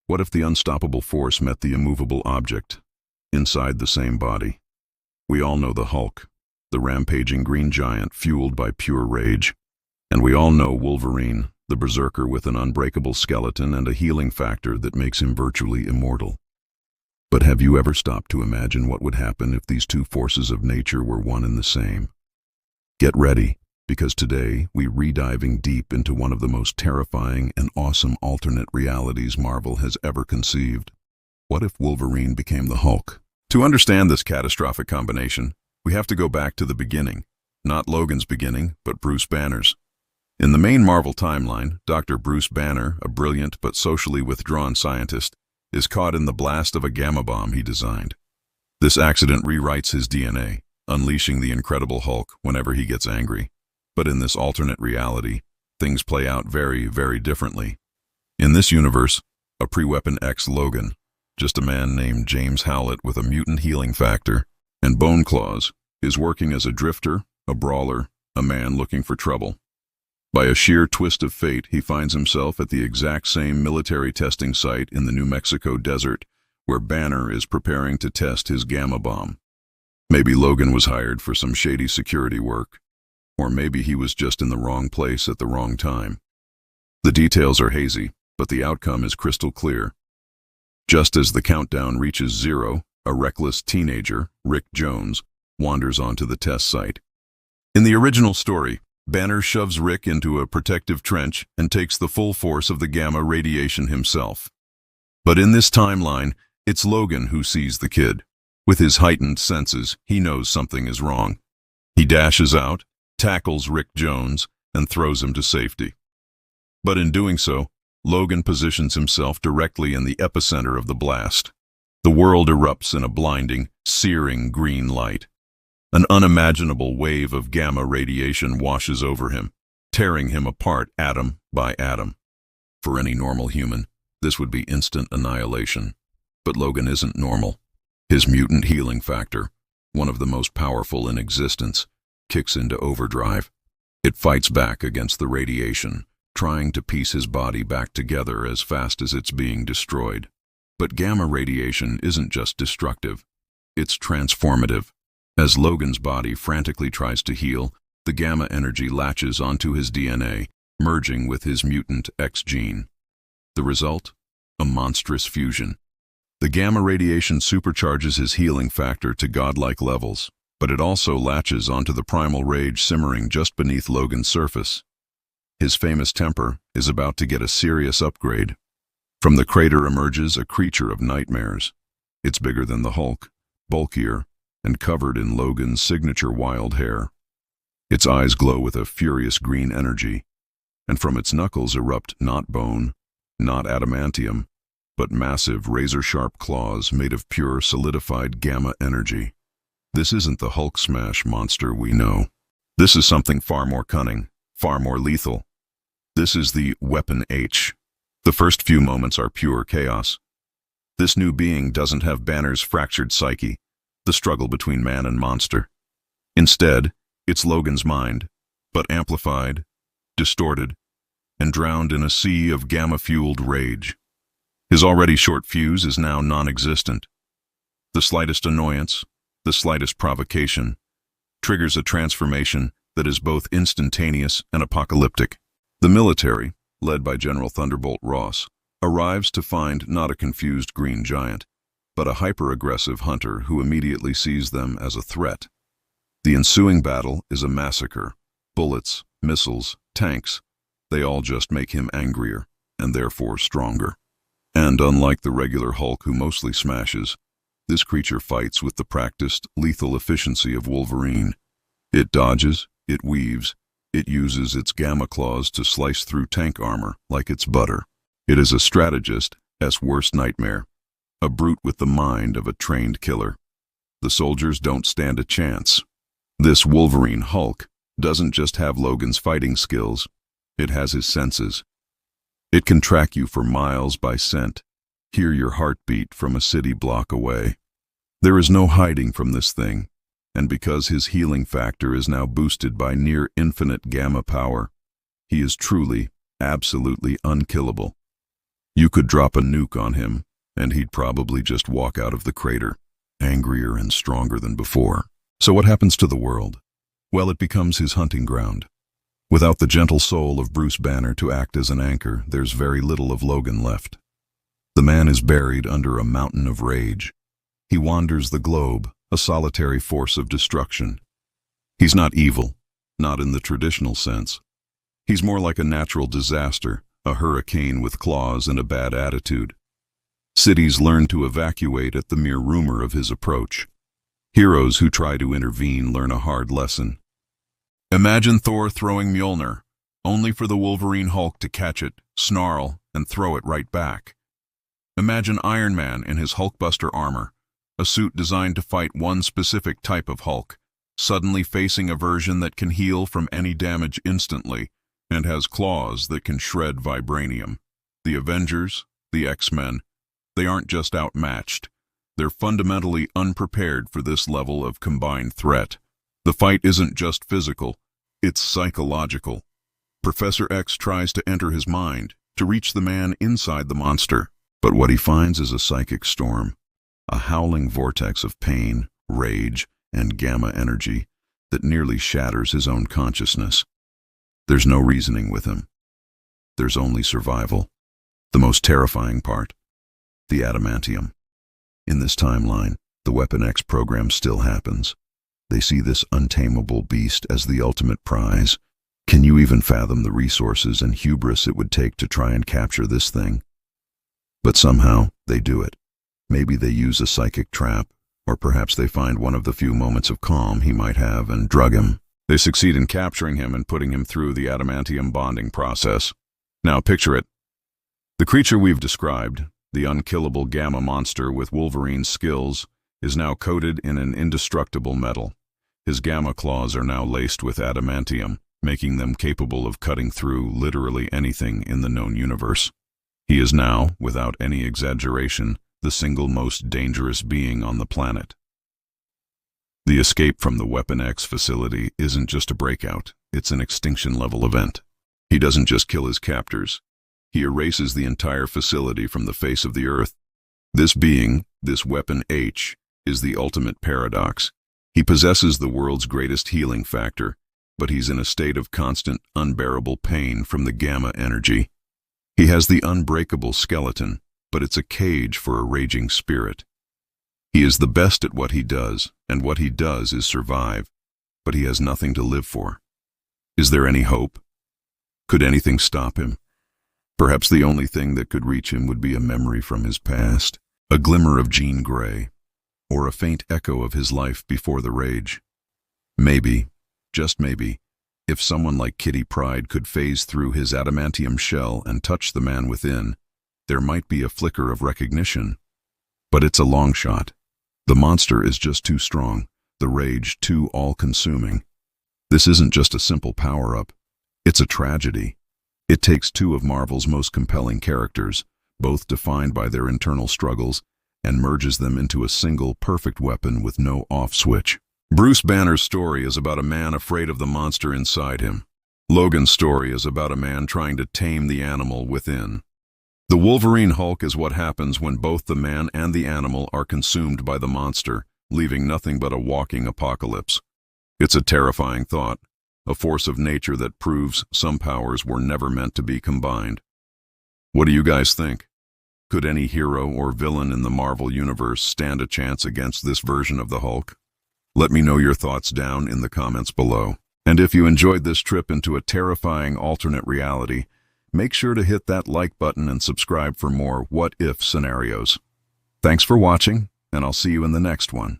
What if the unstoppable force met the immovable object inside the same body? We all know the Hulk, the rampaging green giant fueled by pure rage. And we all know Wolverine, the berserker with an unbreakable skeleton and a healing factor that makes him virtually immortal. But have you ever stopped to imagine what would happen if these two forces of nature were one and the same? Get ready, because today we're rediving deep into one of the most terrifying and awesome alternate realities Marvel has ever conceived. What if Wolverine became the Hulk? To understand this catastrophic combination, we have to go back to the beginning. Not Logan's beginning, but Bruce Banner's. In the main Marvel timeline, Dr. Bruce Banner, a brilliant but socially withdrawn scientist, is caught in the blast of a gamma bomb he designed. This accident rewrites his DNA, unleashing the Incredible Hulk whenever he gets angry. But in this alternate reality, things play out very, very differently. In this universe, a pre-Weapon X Logan, just a man named James Howlett with a mutant healing factor and bone claws, is working as a drifter, a brawler, a man looking for trouble. By a sheer twist of fate, he finds himself at the exact same military testing site in the New Mexico desert where Banner is preparing to test his gamma bomb. Maybe Logan was hired for some shady security work, or maybe he was just in the wrong place at the wrong time. The details are hazy, but the outcome is crystal clear. Just as the countdown reaches 0, a reckless teenager, Rick Jones, wanders onto the test site. In the original story, Banner shoves Rick into a protective trench and takes the full force of the gamma radiation himself. But in this timeline, it's Logan who sees the kid. With his heightened senses, he knows something is wrong. He dashes out, tackles Rick Jones, and throws him to safety. But in doing so, Logan positions himself directly in the epicenter of the blast. The world erupts in a blinding, searing green light. An unimaginable wave of gamma radiation washes over him, tearing him apart atom by atom. For any normal human, this would be instant annihilation. But Logan isn't normal. His mutant healing factor, one of the most powerful in existence, kicks into overdrive. It fights back against the radiation, trying to piece his body back together as fast as it's being destroyed. But gamma radiation isn't just destructive, it's transformative. As Logan's body frantically tries to heal, the gamma energy latches onto his DNA, merging with his mutant X gene. The result? A monstrous fusion. The gamma radiation supercharges his healing factor to godlike levels, but it also latches onto the primal rage simmering just beneath Logan's surface. His famous temper is about to get a serious upgrade. From the crater emerges a creature of nightmares. It's bigger than the Hulk, bulkier, and covered in Logan's signature wild hair. Its eyes glow with a furious green energy, and from its knuckles erupt not bone, not adamantium, but massive razor-sharp claws made of pure solidified gamma energy. This isn't the Hulk smash monster we know. This is something far more cunning, far more lethal. This is the Weapon H. The first few moments are pure chaos. This new being doesn't have Banner's fractured psyche, the struggle between man and monster. Instead, it's Logan's mind, but amplified, distorted, and drowned in a sea of gamma-fueled rage. His already short fuse is now non-existent. The slightest annoyance, the slightest provocation, triggers a transformation that is both instantaneous and apocalyptic. The military, led by General Thunderbolt Ross, arrives to find not a confused green giant, but a hyper-aggressive hunter who immediately sees them as a threat. The ensuing battle is a massacre. Bullets, missiles, tanks, they all just make him angrier, and therefore stronger. And unlike the regular Hulk who mostly smashes, this creature fights with the practiced, lethal efficiency of Wolverine. It dodges, it weaves, it uses its gamma claws to slice through tank armor like it's butter. It is a strategist's worst nightmare. A brute with the mind of a trained killer. The soldiers don't stand a chance. This Wolverine Hulk doesn't just have Logan's fighting skills, it has his senses. It can track you for miles by scent, hear your heartbeat from a city block away. There is no hiding from this thing, and because his healing factor is now boosted by near infinite gamma power, he is truly, absolutely unkillable. You could drop a nuke on him, and he'd probably just walk out of the crater, angrier and stronger than before. So what happens to the world? Well, it becomes his hunting ground. Without the gentle soul of Bruce Banner to act as an anchor, there's very little of Logan left. The man is buried under a mountain of rage. He wanders the globe, a solitary force of destruction. He's not evil, not in the traditional sense. He's more like a natural disaster, a hurricane with claws and a bad attitude. Cities learn to evacuate at the mere rumor of his approach. Heroes who try to intervene learn a hard lesson. Imagine Thor throwing Mjolnir, only for the Wolverine Hulk to catch it, snarl, and throw it right back. Imagine Iron Man in his Hulkbuster armor, a suit designed to fight one specific type of Hulk, suddenly facing a version that can heal from any damage instantly and has claws that can shred vibranium. The Avengers, the X-Men, they aren't just outmatched. They're fundamentally unprepared for this level of combined threat. The fight isn't just physical, it's psychological. Professor X tries to enter his mind, to reach the man inside the monster, but what he finds is a psychic storm, a howling vortex of pain, rage, and gamma energy that nearly shatters his own consciousness. There's no reasoning with him. There's only survival. The most terrifying part, the adamantium. In this timeline, the Weapon X program still happens. They see this untamable beast as the ultimate prize. Can you even fathom the resources and hubris it would take to try and capture this thing? But somehow, they do it. Maybe they use a psychic trap, or perhaps they find one of the few moments of calm he might have and drug him. They succeed in capturing him and putting him through the adamantium bonding process. Now picture it. The creature we've described, the unkillable gamma monster with Wolverine's skills, is now coated in an indestructible metal. His gamma claws are now laced with adamantium, making them capable of cutting through literally anything in the known universe. He is now, without any exaggeration, the single most dangerous being on the planet. The escape from the Weapon X facility isn't just a breakout, it's an extinction-level event. He doesn't just kill his captors, he erases the entire facility from the face of the Earth. This being, this Weapon H, is the ultimate paradox. He possesses the world's greatest healing factor, but he's in a state of constant, unbearable pain from the gamma energy. He has the unbreakable skeleton, but it's a cage for a raging spirit. He is the best at what he does, and what he does is survive, but he has nothing to live for. Is there any hope? Could anything stop him? Perhaps the only thing that could reach him would be a memory from his past, a glimmer of Jean Grey, or a faint echo of his life before the rage. Maybe, just maybe, if someone like Kitty Pryde could phase through his adamantium shell and touch the man within, there might be a flicker of recognition. But it's a long shot. The monster is just too strong, the rage too all-consuming. This isn't just a simple power-up. It's a tragedy. It takes two of Marvel's most compelling characters, both defined by their internal struggles, and merges them into a single perfect weapon with no off switch. Bruce Banner's story is about a man afraid of the monster inside him. Logan's story is about a man trying to tame the animal within. The Wolverine Hulk is what happens when both the man and the animal are consumed by the monster, leaving nothing but a walking apocalypse. It's a terrifying thought, a force of nature that proves some powers were never meant to be combined. What do you guys think? Could any hero or villain in the Marvel Universe stand a chance against this version of the Hulk? Let me know your thoughts down in the comments below. And if you enjoyed this trip into a terrifying alternate reality, make sure to hit that like button and subscribe for more what-if scenarios. Thanks for watching, and I'll see you in the next one.